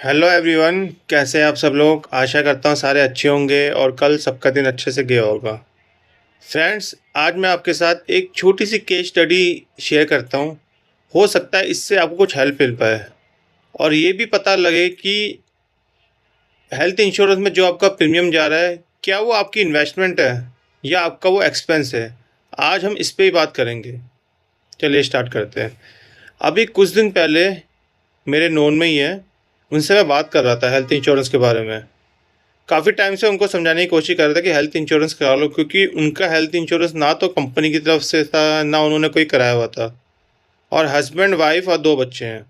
Hello everyone, कैसे हैं आप सब लोग। आशा करता हूँ सारे अच्छे होंगे और कल सबका दिन अच्छे से गया होगा। फ्रेंड्स, आज मैं आपके साथ एक छोटी सी केस स्टडी शेयर करता हूँ। हो सकता है इससे आपको कुछ हेल्प मिल पाए और ये भी पता लगे कि हेल्थ इंश्योरेंस में जो आपका प्रीमियम जा रहा है, क्या वो आपकी इन्वेस्टमेंट है या आपका वो एक्सपेंस है। आज हम इस पे ही बात करेंगे। चलिए स्टार्ट करते हैं। अभी कुछ दिन पहले मेरे नोन में ही है, उनसे मैं बात कर रहा था हेल्थ इंश्योरेंस के बारे में। काफ़ी टाइम से उनको समझाने की कोशिश कर रहा था कि हेल्थ इंश्योरेंस करा लो, क्योंकि उनका हेल्थ इंश्योरेंस ना तो कंपनी की तरफ से था, ना उन्होंने कोई कराया हुआ था। और हस्बैंड वाइफ और 2 बच्चे हैं।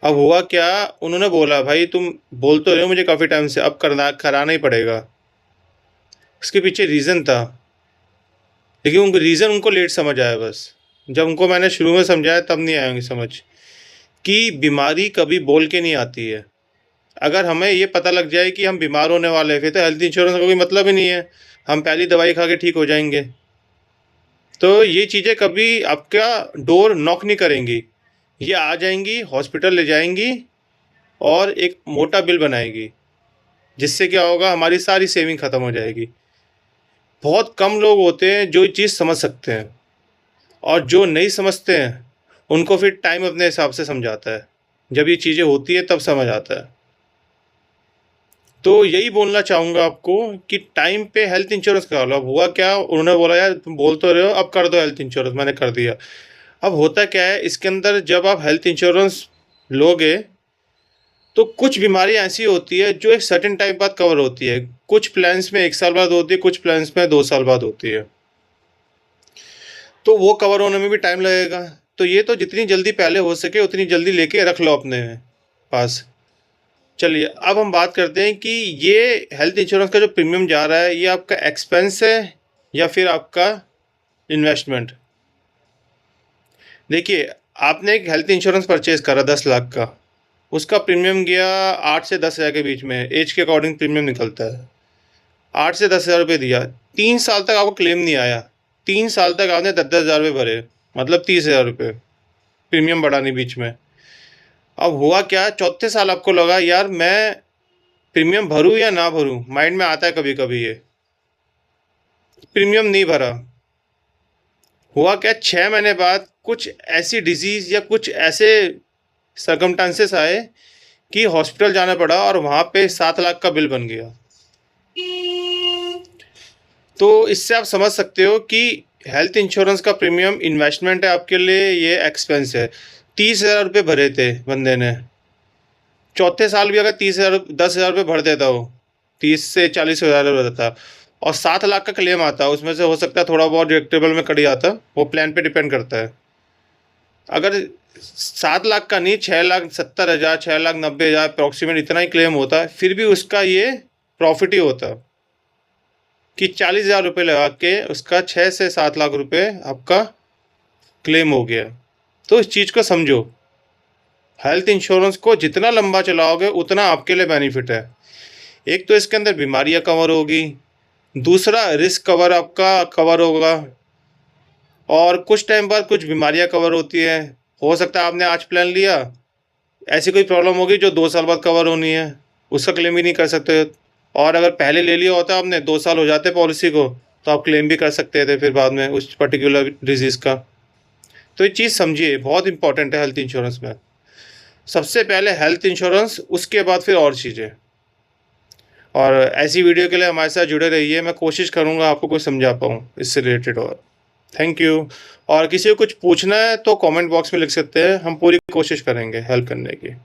अब हुआ क्या, उन्होंने बोला भाई तुम बोल तो रहे हो मुझे काफ़ी टाइम से, अब कराना ही पड़ेगा। उसके पीछे रीज़न था, लेकिन उनको रीज़न उनको लेट समझ आया। बस जब उनको मैंने शुरू में समझाया तब नहीं आएंगे समझ कि बीमारी कभी बोल के नहीं आती है। अगर हमें ये पता लग जाए कि हम बीमार होने वाले हैं, फिर तो हेल्थ इंश्योरेंस का कोई मतलब ही नहीं है। हम पहली दवाई खा के ठीक हो जाएंगे। तो ये चीज़ें कभी आपका डोर नॉक नहीं करेंगी, ये आ जाएंगी, हॉस्पिटल ले जाएंगी और एक मोटा बिल बनाएगी, जिससे क्या होगा, हमारी सारी सेविंग ख़त्म हो जाएगी। बहुत कम लोग होते हैं जो ये चीज़ समझ सकते हैं, और जो नहीं समझते हैं उनको फिर टाइम अपने हिसाब से समझाता है। जब ये चीज़ें होती है तब समझ आता है। तो यही बोलना चाहूँगा आपको कि टाइम पे हेल्थ इंश्योरेंस करा लो। अब हुआ क्या, उन्होंने बोला यार तुम बोल तो रहे हो, अब कर दो हेल्थ इंश्योरेंस। मैंने कर दिया। अब होता क्या है इसके अंदर, जब आप हेल्थ इंश्योरेंस लोगे तो कुछ बीमारियां ऐसी होती है जो एक सर्टेन टाइम बाद कवर होती है। कुछ प्लान्स में 1 साल बाद होती है, कुछ प्लान्स में 2 साल बाद होती है। तो वो कवर होने में भी टाइम लगेगा। तो ये तो जितनी जल्दी पहले हो सके उतनी जल्दी लेके रख लो अपने पास। चलिए अब हम बात करते हैं कि ये हेल्थ इंश्योरेंस का जो प्रीमियम जा रहा है, ये आपका एक्सपेंस है या फिर आपका इन्वेस्टमेंट। देखिए, आपने एक हेल्थ इंश्योरेंस परचेज करा 10 लाख का, उसका प्रीमियम गया 8 से 10 हज़ार के बीच में। एज के अकॉर्डिंग प्रीमियम निकलता है। 8 से 10 हज़ार रुपये दिया, 3 साल तक आपको क्लेम नहीं आया। 3 साल तक आपने 10-10 हज़ार रुपये भरे, मतलब 30 हज़ार रुपये प्रीमियम बढ़ा नहीं बीच में। अब हुआ क्या, चौथे साल आपको लगा यार मैं प्रीमियम भरूं या ना भरूं। माइंड में आता है कभी कभी ये। प्रीमियम नहीं भरा। हुआ क्या, 6 महीने बाद कुछ ऐसी डिजीज़ या कुछ ऐसे सरकमस्टांसेस आए कि हॉस्पिटल जाना पड़ा और वहाँ पे 7 लाख का बिल बन गया। तो इससे आप समझ सकते हो कि हेल्थ इंश्योरेंस का प्रीमियम इन्वेस्टमेंट है आपके लिए, ये एक्सपेंस है। 30 हज़ार रुपये भरे थे बंदे ने। चौथे साल भी अगर 10 हज़ार रुपये भर देता हो, 30 से 40 हज़ार रुपये देता, और 7 लाख का क्लेम आता, उसमें से हो सकता है थोड़ा बहुत डिडक्टेबल में कट जाता। वो प्लान पे डिपेंड करता है। अगर 7 लाख का नहीं, 6,70,000, 6,90,000 अप्रॉक्सीमेट इतना ही क्लेम होता है, फिर भी उसका ये प्रॉफिट ही होता कि 40,000 रुपये लगा के उसका 6 से 7 लाख रुपये आपका क्लेम हो गया। तो इस चीज़ को समझो, हेल्थ इंश्योरेंस को जितना लंबा चलाओगे उतना आपके लिए बेनिफिट है। एक तो इसके अंदर बीमारियां कवर होगी, दूसरा रिस्क कवर आपका कवर होगा, और कुछ टाइम बाद कुछ बीमारियां कवर होती है। हो सकता है आपने आज प्लान लिया, ऐसी कोई प्रॉब्लम होगी जो 2 साल बाद कवर होनी है, उसका क्लेम भी नहीं कर सकते। और अगर पहले ले लिया होता आपने, 2 साल हो जाते पॉलिसी को, तो आप क्लेम भी कर सकते थे फिर बाद में उस पर्टिकुलर डिजीज़ का। तो ये चीज़ समझिए, बहुत इंपॉर्टेंट है हेल्थ इंश्योरेंस में। सबसे पहले हेल्थ इंश्योरेंस, उसके बाद फिर और चीज़ें। और ऐसी वीडियो के लिए हमारे साथ जुड़े रहिए। मैं कोशिश करूँगा आपको कुछ समझा पाऊँ इससे रिलेटेड। और थैंक यू। और किसी को कुछ पूछना है तो कमेंट बॉक्स में लिख सकते हैं, हम पूरी कोशिश करेंगे हेल्प करने की।